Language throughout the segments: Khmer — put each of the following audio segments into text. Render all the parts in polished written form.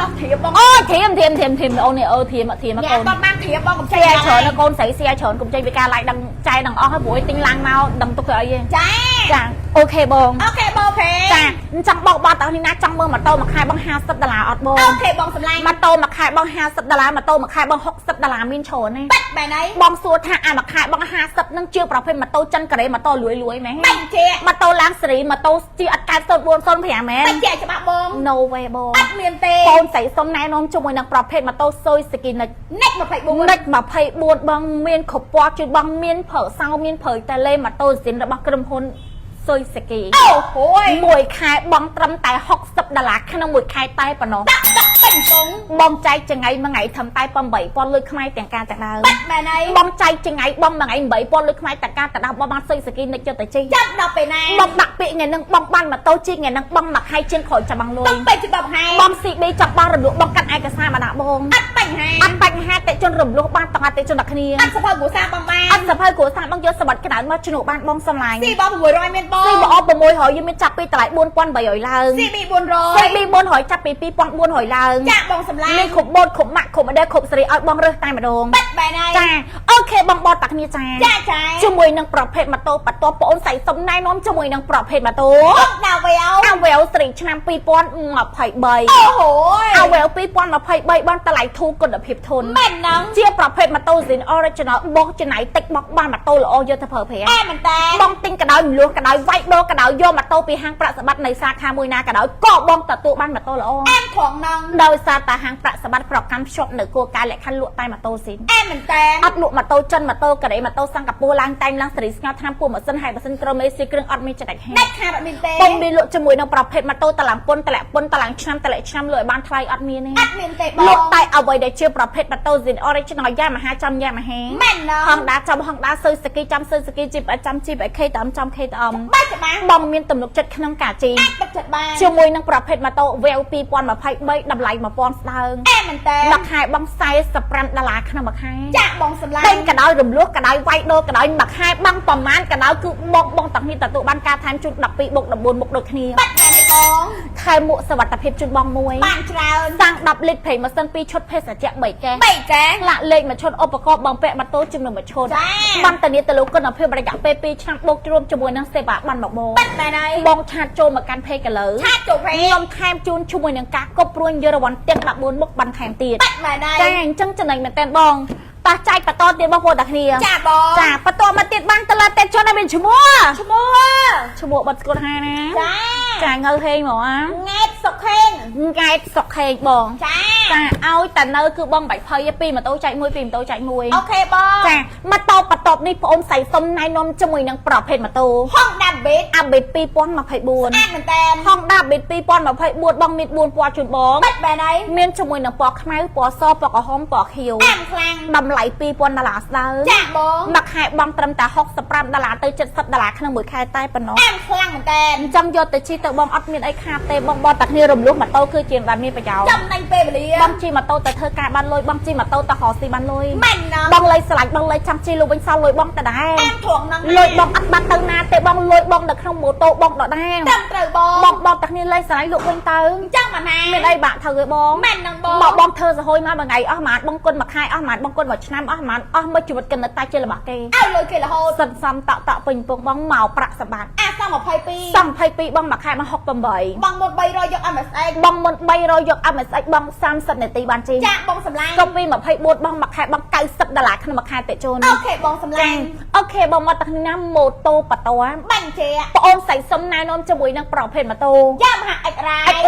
ต้องเทียบบองเทียมโอเนี่ยเทียมมาโกนตอนนั้นเทียบบองกับใจ เสียเฉินโกนใส่เสียเฉินกับใจไปการไล่ดังใจดังอ้อให้บุ๋ยติ้งลังมาดังตุกอะไรยังจ้าโอเคบงจ้าจังบอกบอลตอนนี้นะจังเมื่อมาโตมาขายบอง$50ออดบงโอเคบองสำลังมาโตมาขายบอง$50มาโตมาขายบอง$60มินโชนี่แบบไหนบองสูตรถ้ามาขายบอง50นั่งเชื่อประเภทมาโตจันกระเรมาโตรวยไหมไม่เจ๊มาโตล้างสีมาโตจีอัดการต้นบนต้นแผงแม่ไม่เจ๊จะมาบง no way บงอัดเมียนเตะโกนใส่ส้มนายน้องจมวยนางประเภทมาโตโซยสกินเน็กมาไผ่บุญเน็กมาไผ่บุญบางเมียนขบปอจุดบางเมียนเผอเศร้าเมียนเผยแต่เล่มาโตสินระบักกระมพลโซยสกีโอ้โหมวยคายบองตรำแต่$60ขนมมวยคายใต้ปะน้องเป็นบงบองใจจะไงมาไงทำใต้ปอมใบปอนเลยขมายแต่งการแต่ดาวแบบไหนบองใจจะไงบองมาไงใบปอนเลยขมายแต่งการแต่ดาวบองโซยสกีในเจ้าแต่จีจับเราไปไหนบองดักปีไงนังบองบ้านมาโตจีไงนังบองหมักให้เชียนขอยจะบังเลยต้องไปจะบอกให้บองสีใบจับบางระดุบองกันไอกระซ่ามาด่าบองอัดไปให้แต่จนรวมลูกบ้านต่างแต่จนดักนี้อัดสะพายกูสร้างบางบ้านอัดสะพายกูสร้างบางยศสวัสดิ์ขนาดมาชนุบ้านบองสลายสี่บองหัวรอยเมียนบองสี่บองประมวยหอยยังไม่จับปีตลาดบุญปอนใบหอยลางสี่บีบุญรอยสี่บีบุญหอยจับปีปอนบุญหอยลางจะบองสำลักมีขบบดขบหมักขบมาได้ขบสรีเอาบองเรือตายมาดงแบบไหนจ้าโอเคบองบอตักนี้จ้าจมวยนางปลอบเพชรมาโตปัดตัวปอนใส่สมนายน้อมจมวยนางปลอบเพชรมาโตดาวเวลสรีชนำปีปอนมาไผ่ใบโอ้โหเวลปีปอนมาไผ่ใบบ้านตะไหลทูกดเพียบทนแม่นังเจี๊ยบปลอบเพชรมาโตสินออริจินอลบอกจะไหนติ๊กบอกบ้านมาโตหรืออเยอะเถอะเพลมันแต่บองติงกระดาษหลวงกระดาษไว้โดกระดาษโยมาโตปีหางประสบัดในซาคามวยนากระดาษก็บองตัดตัวบ้านมาโตหรือของนังโดยซาตาหางประสบัดปลอกกำชกเหนือกลัวการและขันลวดใต้มาโตสินมันแต่อัดลวดมาโตจนมาโตกระเดมาโตสังกับปูล้างไตล้างสรีสงาทำปูมาเส้นหายมาเส้นกระเมซิเครื่องอัดมีจัดแห้งได้ค่ะแบบมินเต้ปงมีลวดจมูกนางปลอบเพชรมาโตตะหลังปนตะแหลปนตะหลังช้ำตะแหลช้ำเลยบ้านไทยอัดมีนี่อัดมินเต้ลวดไตเอาไว้ได้เชื่อปลอบเพชรมาโตสินออริจินอลย่ามาหาจำย่ามาแห้งแม่นเนาะห้องดาจำห้องดาซื้อสกีจำซื้อสกีจิบจำจิบเคยตำจำเคยตำบ้าจะบ้าบองมีนตุ่มลูกจัดขนมกาจีจมูกนางปลอบเพชรมาโตเวลปีปอนมาไพ่ใบดับไหลมาปอนสางมันแต่บักไฮบองไซส์สปรันดาราขนมบักไฮจะบองสลายเป็นกระดาษรวมลูกกระดาษไวโดกระดาษบักไฮบังประมาณกระดาษคือบองตักมีแต่ตัวบ้านการทานจุดดับปีบกดับบนบกโดยนี้บัดแต่ในกองไข่หมูสวัสดิ์เพชรจุดบองมวยบ้านเราสร้างดับเล็ดเพลมาเส้นปีชดเพชรเจ๊ใบแกละเล็กมาชดอุปกรณ์บองเปะมาโต้จุ่มหนึ่งมาชดบันตอนนี้ตะลุกก็นำเพลบริจาคเปปีช่างบกรวมจมวยนังเสบะบันบอกโบบัดแต่ในบองชาโจมาการเพกันเลยชาโจเพลมแทมจูนจมวยนังกากบรวนเยอรวันเตียงดับบนบกบันแทมตีแจ้งจังจะไหนมาแตนบองตาใจปะตอเตียบางโพดักเนียจ่าบอจ่าปะตอมาติดบ้านตลาดเต็มชนเป็นชั่วโมงบัดกดให้นะจ่าเงยเพลงหรอไงสกเคงบองจ่าเอาแต่เนอคือบองใบเพยปีมาโตใจมวยปีมาโตใจมวยโอเคบองจ่ามาโตปะตอบนี่พอมใส่ส้มนายนมจมวยนางปลอบเพลมาโตห้องดับเบ็ดเบ็ดปีป้อนมาไผ่บุญมันแตนห้องดับเบ็ดปีป้อนมาไผ่บุญบองมิดบุญปอจุดบองบัดแบบไหนเมียนจมวยนางปอขมายปอซอปอกระหอมปอเขียวคลังดำไหลปีปอนดาราสาวจ้าบองบักหายบองตรำแต่$60ดาราเตย$70ดาราขนมมือคายใต้ปนน้องคลังเหมือนกันจำยอดแต่ชีแต่บองอัดมีไอคาเตบองบอตักนี่รวมลูกมาโตคือเจียงรามีประยาวจำในเปเบลียบองจีมาโตแต่เธอกาบันลอยบองจีมาโตแต่หอซีบันลอยแม่นเนาะบองเลยสลัดบองเลยจำจีลูกเป็นซาลอยบองแต่ได้ถ่วงนังลอยบองอัดบันเตอร์นาแต่บองลอยบองเด็กขนมหมูโตบองดอกได้จำเตอร์บองตักนี่เลยสลัดลูกเป็นเตอร์จ้างมาแม่ไม่ได้บะเธอบองแม่นนังบองเธอจะโหยมาบางไงอ้อหมาบองกลมาคายอ้อหมาบองกลมาชนะอ้อหมาอ้อมาจุดกันในตาเจริญบักเกเอาเลยคือละโหสันซ้ำตะเป็นปงบองเมาประสบานซ้ำมาไพปีบองมาขายมา6 ปีบองหมดใบรอยยกMSX บองหมดใบรอยยกMSX บอง30นาทีบานจีจ้าบองสำลังก็ปีมาไพบูดบองมาขายบอง90ดาราขนมมาขายเตะโจนโอเคบองสำลังโอเคบองมาตั้งน้ำโมโตปะตัวบังเจ๊ปองใส่สมนายนมจมุยนางปลอบเพนมาโตย่ามาหาไอ้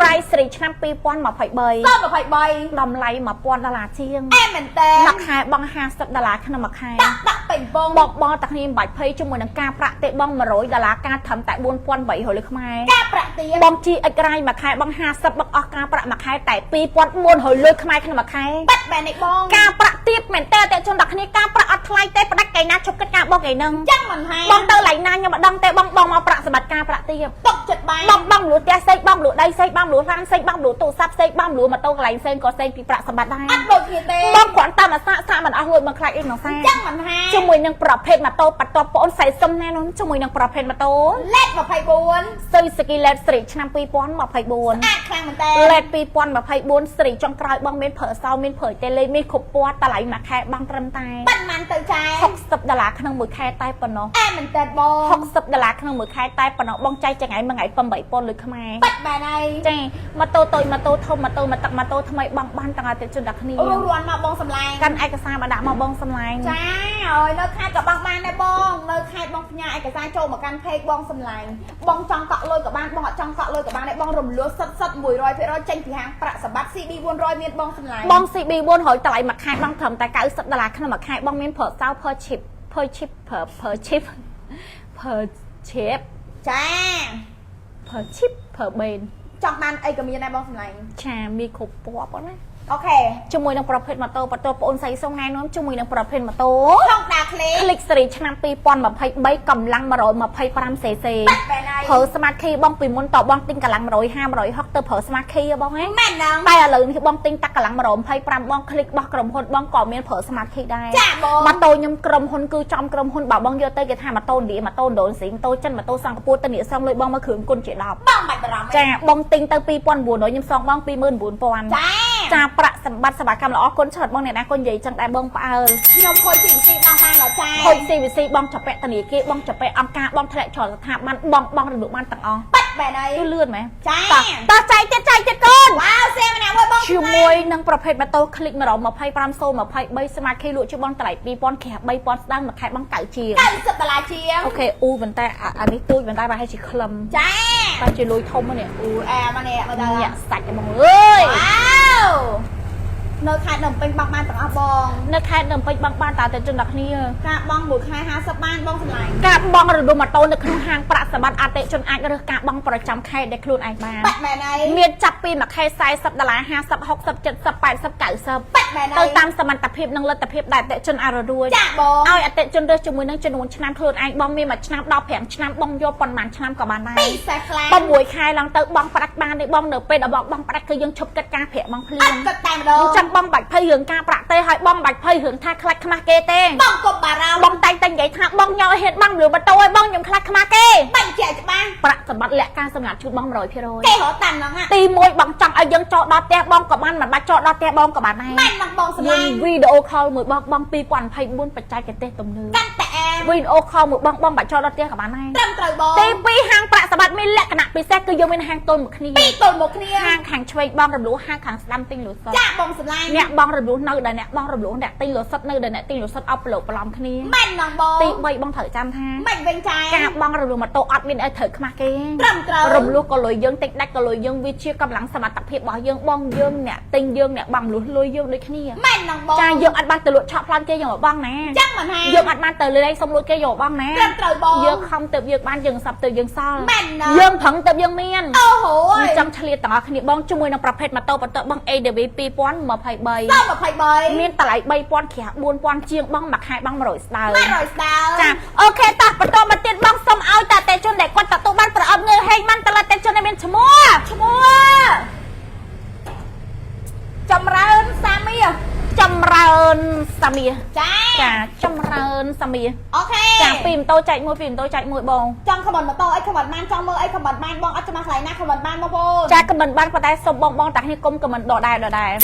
ไรสรีชนะปีป้อนมาไพใบก็มาไพใบดำไหลมาป้อนดาราเชียงเหมือนเต้มาขายบอง50ดาราขนมมาขายตักเป็นบองบองตั้งนี้ใบเพยจมุยนางกาประเตะบองมาโรยดาราการทำแต่บุญป้อนใบหัวเลยขมายกาประเตียบองจีไอ้ไรมาขายบอง50บองออกกาประมาขายแต่ปีป้อนมวนหัวเลยขมายขนมมาขายบัดแบนในบองกาประเตียบเหมือนเต้แต่จนดักนี้กาประอัดไล่เต้ประดักไก่นาชกกระกาบองไก่นึงจังมันให้บองเตอไหลนานยังมาดังเต้บองมาประสบัดกาประเตียบตกจุดใบบองหลุดแกเซ็กบองหลุดได้เซ็กบองหลุดร้านเซ็กบองหลุดตู้ซับเซ็กบองหลุดมาโตไหลเซ็งก็เซ็งปีประสบัดได้อัดโดดเต้บองขวัญตามาซามันเอาหัวมาคลายเองหนองแซ่จังมันให้จมวยนางประเภทมาโตปัดตัวปอนใส่ส้มแน่นอนจมวยนางประเภทมาโตเล็ดมาไพบุญซื้อสกีเล็ด ស្រីឆ្នាំ2024អាចខ្លាំងមែនតើ លេត2024ស្រីចុងក្រោយបងមានប្រើសោមានប្រើតេលេមានគ្រប់ពណ៌តម្លៃមួយខែបងត្រឹមតែ បាត់មិនទៅចែ$60ក្នុងមួយខែតែប៉ុណ្ណោះ អែមែនតើបង$60ក្នុងមួយខែតែប៉ុណ្ណោះបងចែកចង្អៃមួយថ្ងៃ8000លុយខ្មែរ បាត់បានហើយ ចាម៉ូតូតូចម៉ូតូធំម៉ូតូមកទឹកម៉ូតូថ្មីបងបានទាំងអតិថិជនដល់គ្នា រួនមកបងសម្លាញ់ កាន់ឯកសារមកដាក់មកបងសម្លាញ់ ចាហើយនៅខេត្តក៏បងបានដែរបងនៅខេត្តបងផ្ញើឯកសារចូលមកកាន់ពេកបងសម្លាញ់បងចង់កក់លុយក៏បានបងអត់ចង់កក់លុយក៏បានដែរបងរំលោះសិត100%ចេញពីហាងប្រាក់សម្បត្តិ CB 400មានបងសម្លាញ់បង CB 400តម្លៃមួយខែបងត្រឹមតែ$90ក្នុងមួយខែបងមានប្រើសោper chip per chip per chipចា per chip per bane ចង់បានអីក៏មានដែរបងសម្លាញ់ ចាមានគ្រប់ពណ៌ប៉ុណ្ណា អូខេ ជាមួយនឹងប្រភេទម៉ូតូបងប្អូនស្រីសុំណែនាំជាមួយនឹងប្រភេទម៉ូតូ ក្នុងដាក្លេ Click Series ឆ្នាំ2023កម្លាំង 125cc ប្រើ Smart Key បងពីមុនតបងទិញកម្លាំង150 160ទៅប្រើ Smart Key បងហ៎ មែនហ្នឹង តែឥឡូវនេះបងទិញតាក់កម្លាំង125បង Click បោះក្រុមហ៊ុនបងក៏មានប្រើ Smart Key ដែរ ចាបង ម៉ូតូខ្ញុំក្រុមហ៊ុនគឺចំក្រុមហ៊ុនបើបងយកទៅគេថាម៉ូតូឌីម៉ូតូដូនស៊ីងតូចិនម៉ូតូសង្កពួរទៅនេះសងលុយបងមកគ្រឿងគុណជា10បងបាច់បារម្ភ ចាបងទិញទៅ2900ខ្ញុំសងបង29000 ចាប្រាក់សម្បត្តិសវកម្មល្អគុណច្រើនបងអ្នកណាគុណនិយាយចឹងដែរបងផ្អើល ខ្ញុំហុយ CVC បងបានដល់ចា ហុយ CVC បងចាប់ពាក់ធនាគារបងចាប់ពាក់អង្គការបងធ្លាក់ចោលស្ថាប័នបងរំលោភបានទាំងអស់ បាត់បែរហើយ គឺលឿនមែន ចា តោះចែកទៀតកូន វ៉ាវសៀមម្នាក់មួយបង ជាមួយនឹងប្រភេទម៉ូតូ Click 125 023 Smart Key លក់ជាបងតម្លៃ2000ក្រាប3000ស្ដើងមួយខែបង9ជាង$90ជាង អូខេអ៊ូប៉ុន្តែអានេះទូចប៉ុន្តែប្រហែលជាខ្លឹម ចា តែជាលុយធំហ្នឹង អូអែមកនេះមកដល់ ញាក់សាច់ហ្មងអើយ វ៉ាវនៅខេត្តភ្នំពេញបងបានទាំងអស់បង នៅខេត្តភ្នំពេញបងបានតើតែជនដល់គ្នា ការបងមួយខែ50បានបងសម្លាញ់ ការបងរដូវម៉ូតូនៅក្នុងហាងប្រាក់សម្បត្តិអតិជនអាចរើសការបងប្រចាំខែដែលខ្លួនឯងបាន បាត់មែនហើយ មានចាប់ពីមួយខែ$40 $50 60 70 80 90 បាត់មែនហើ ទៅ យ តាមសមត្ថភាពនិងលទ្ធភាពដែលអតិជនអាចរួច ចាបង ឲ្យអតិជនរើសជាមួយនឹងចំនួនឆ្នាំខ្លួនឯងបងមានមួយឆ្នាំដល់5ឆ្នាំបងយកប៉ុន្មានឆ្នាំក៏បានដែរ ពិសេសខ្លាំង 6ខែឡើងទៅបងប្រាក់បានទេបងនៅពេលដែលបងប្រាក់គឺយើងឈប់កិត្តការប្រាក់បងភ្លា អ ម ត់គិតតែម្ដង អញ្ចឹងបងបាច់ភ័យរឿងការប្រាក់ទេហើយបងបាច់ភ័យរឿងថាខ្លាចខ្មាស់គេទេ បងកុំបារម្ភ បងតែងតែនិយាយថាបងញ៉ោហ៊ានបងលឿម៉ូតូឲ្យបងខ្ញុំខ្លាចខ្មាស់គេ បញ្ជាក់ច្បាស់ ប្រាក់សម្បត្តិលក្ខការសម្រាប់ជូតបង100% គេរត់តាមហ្នឹង ទី1បងចង់ឲ្យយើងចូលដល់ផ្ទះបងក៏បានមិនបាច់ចូលដល់ផ្ទះបងក៏បានដែរ មែនមកបងសម្លា យើង ញ់ វីដេអូខលមួយបង2024បច្ចេកទេសទំនើប កាន់តែអែ វីដេអូខលមួយបងបាច់ចូលដល់ផ្ទះក៏បានដែរ ត្រឹមត្រូវបង ទី2ហាងប្រាក់សម្បត្តិមានលក្ខណៈពិសេសគឺយើងមានហាងទល់មួយគ្នា ពីរទល់មកគ្នា ហាងខាងឆ្វេងបងរំលោះហាងខាងស្ដាំទិញលុយសុទ្ធ ចាបងសម្លាញ់ អ្នកបងរំលោះនៅដែលអ្នកបងរំលោះអ្នកទិញលុយសុទ្ធនៅដែលអ្នកទិញលុយសុទ្ធអប់ប្រឡូកប្រឡំគ្នា មែនហ្នឹងបង ទី3បងត្រូវចាំថា មិនវិញចា ការបងរំលោះម៉ូតូអត់មានឲ្យត្រូវខ្មាស់គេ ត្រឹមត្រូវ រំលោះក៏លុយយើងតិចដាច់ក៏លុយយើងវាជាកម្លាំងសមត្ថភាពរបស់យើងបងយើងអ្នកទិញយើងអ្នកបងលុះលុយយើងដូចគ្នា មែនហ្នឹងបង ចាយើងអត់បានទៅលក់ឆក់ប្លន់គេយើងមកបងណា ចាំមិនហា យើងអត់បានទៅលេងសុំលួចគេយកបងណា ត្រឹមត្រូវបង យើងខំទៅយើងបានយើងសັບទៅយើងសល់ មែនណា យើងប្រឹងទៅយើងមាន អូហូយ ចង់ឆ្លៀតទាំងអស់គ្នាបងជាមួយនឹងប្រភេទម៉ូតូបន្ទាប់បង ADV 2023 23 មានតម្លៃ3000ក្រាប4000ជាងបងមួយខែបង100ស្ដើង 100ស្ដើង ចាអូខេតោះបន្តមកទៀតបងសុំឲ្យតាតេជនដែលគាត់ទទួលបានប្រអប់ងើហេងបានតើតេជនដែលមានឈ្មោះ ចម្រើនសាមី ចម្រើនសាមៀ ចា ចាចម្រើនសាមៀ អូខេ ចាពីម៉ូតូចែកមួយពីម៉ូតូចែកមួយបង ចង់ខមមិនម៉ូតូអីខមមិនបានចង់មើលអីខមមិនបានបងអត់ច្បាស់ខ្លាំងណាខមមិនបានបងប្អូន ចាក៏មិនបានប៉ុន្តែសុំបងតាគ្នាគុំក៏មិនដកដែរ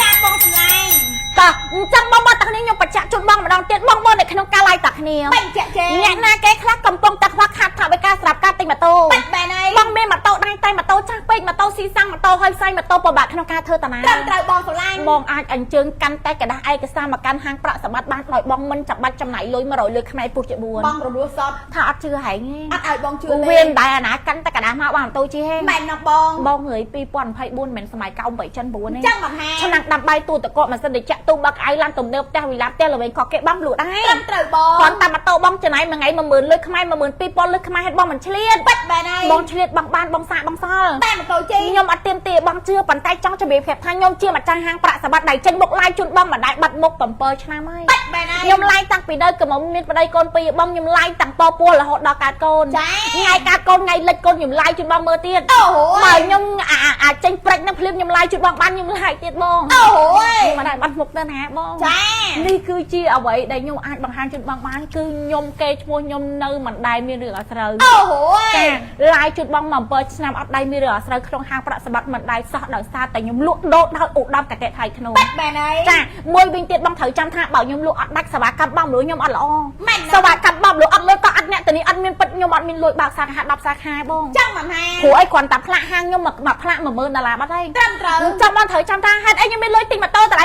ចាបងសម្លាញ់ តោះអញ្ចឹងបងតាគ្នាខ្ញុំបញ្ជាក់ជូនបងម្ដងទៀតបងនៅក្នុងការ live តាគ្នា បញ្ជាក់ចេះ អ្នកណាគេខ្លះកំពុងតែខ្វះខាតថវិកាសម្រាប់ការទិញម៉ូតូ បាត់បែរហើយ បងមានម៉ូតូដែរតែម៉ូតូចាស់ពេកម៉ូតូស៊ីសាំងម៉ូតូហើយផ្សាយម៉ូតូពិបាកក្នុងការធ្វើតាណា ត្រឹមត្រូវបងសម្លាញ់ បងអាចអញ្ជើញកាន់តែกระดาษឯកសារមកកាន់ហាងប្រាក់សម្បត្តិបានដោយបងមិនចាំបាច់ចំណាយលុយ100លុយខ្មែរពុះជា4 បងរលួសសត ថាអត់ជឿហែង អត់ឲ្យបងជឿ ទេវាមិនដែរអាណាកាន់តែกระดาษមកបានម៉ូតូជិះហេ មែនណាបង បងងើយ2024មិនសម័យកោ8ចិន9ទេ ចឹងមិនហា ឆ្នាំដាំបាយទូតកកម៉ាស៊ីនដែលចាក់ទូបាក់អៅឡានទំនើបផ្ទះវិឡាផ្ទះល្វែងខកគេបងលក់ដែរ ត្រឹមត្រូវបង គាត់តាមម៉ូតូបងចំណាយមួយថ្ងៃ10000លុយខ្មែរ12000លុយខ្មែរហេតុបងមិនឆ្លៀត បាត់បែរហើយ បងឆ្លៀតបងបានបងសាកបងសល់ តែម៉ូតូជិះ ខ្ញុំអត់ទៀមទាបងជឿប៉ុន្តែចង់ជម្រាបប្រាប់ថាខ្ញុំជាម្ចាស់ហាងប្រាក់សម្បត្តិដៃចេញមុខឡាយជូនបងម្ដាយបាត់មុខ7ឆ្នាំហើយ បាត់បែរហើយ ខ្ញុំឡាយតាំងពីនៅកំមុំមានប្តីកូនពីរបងខ្ញុំឡាយតាំងពពោះរហូតដល់កើតកូន ចា ថ្ងៃកើតកូនថ្ងៃលិចកូនខ្ញុំឡាយជូនបងមើលទៀត អូហូ បើខ្ញុំអា ចេញព្រឹកនឹងភ្លាមខ្ញុំឡាយជួយបងបានខ្ញុំឡាយទៀតបងអូយមិនដែរបាត់មុខទៅណាបងចានេះគឺជាអ្វីដែលខ្ញុំអាចបង្ហាញជួយបងបានគឺខ្ញុំគេឈ្មោះខ្ញុំនៅមិនដែរមានរឿងអត់ស្រូវអូយចាឡាយជួយបងមក7ឆ្នាំអត់ដែរមានរឿងអត់ស្រូវក្នុងហាងប្រាក់សម្បត្តិមិនដែរសោះដោយសារតែខ្ញុំលក់ដូរដោយឧត្តមកតេថៃក្នុងបែបហើយចាមួយវិញទៀតបងត្រូវចាំថាបើខ្ញុំលក់អត់ដាច់សេវាកម្មបងលក់ខ្ញុំអត់ល្អសេវាកម្មបងលក់អត់លុយក៏អត់អ្នកតានេះអត់មានពិតខ្ញុំអត់មានលុយបើកសាខា10សាខាបងចាំមិនហាព្រោះអីគ្រាន់តែផ្លាក់ហាងខ្ញុំមកផ្លាក់$10000បាត់ហើយត្រឹមត្រូវចាំបងត្រូវចាំថាហេតុអីខ្ញុំមានលុយទិញម៉ូតូតម្លៃ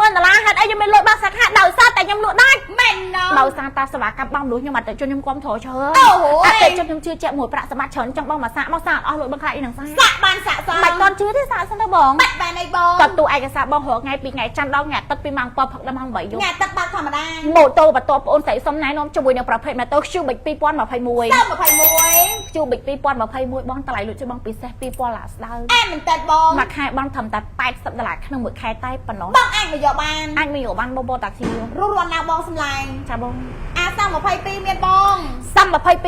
$2-30000ហេតុអីខ្ញុំមានលុយបើកសាខាដោយសារតែខ្ញុំលក់ដាច់មែនដោយសារតាសេវាកម្មបងលក់ខ្ញុំអត់តែជន់ខ្ញុំគ្រប់ត្រច្រើនអត់តែជន់ខ្ញុំជឿជាក់មួយប្រាក់សម្បត្តិច្រើនចឹងបងមកសាកអស់លុយបងខ្លាចអីនឹងសាកបានសាកសោះមិនតន់ជឿទេសាកសិនទៅបងបាត់បានអីបងក៏ទូឯកសារបងរកថ្ងៃ2ថ្ងៃចាំដល់ថ្ងៃទឹកពីម៉ោង7ព្រឹកដល់ម៉ោង8យប់ថ្ងៃទឹកបើកធម្មតាម៉ូតូបន្ទាប់បងអូនស្រីសុំណែនាំជាមួយនឹងប្រភេទម៉ូតូ Cubic 2021 Cubic 2021បងតម្លៃលក់ជួយបងពិសេស2000ឡាស្ដើងអែមិនតិចបងមួយខែបងត្រឹមតែ$80ក្នុងមួយខែតែប៉ុណ្ណោះបងអាចមកយកបានបងតាក់ស៊ីរស់រាន់ណាបងសម្លាញ់ចាបងអាសាំ22មានបងសាំ22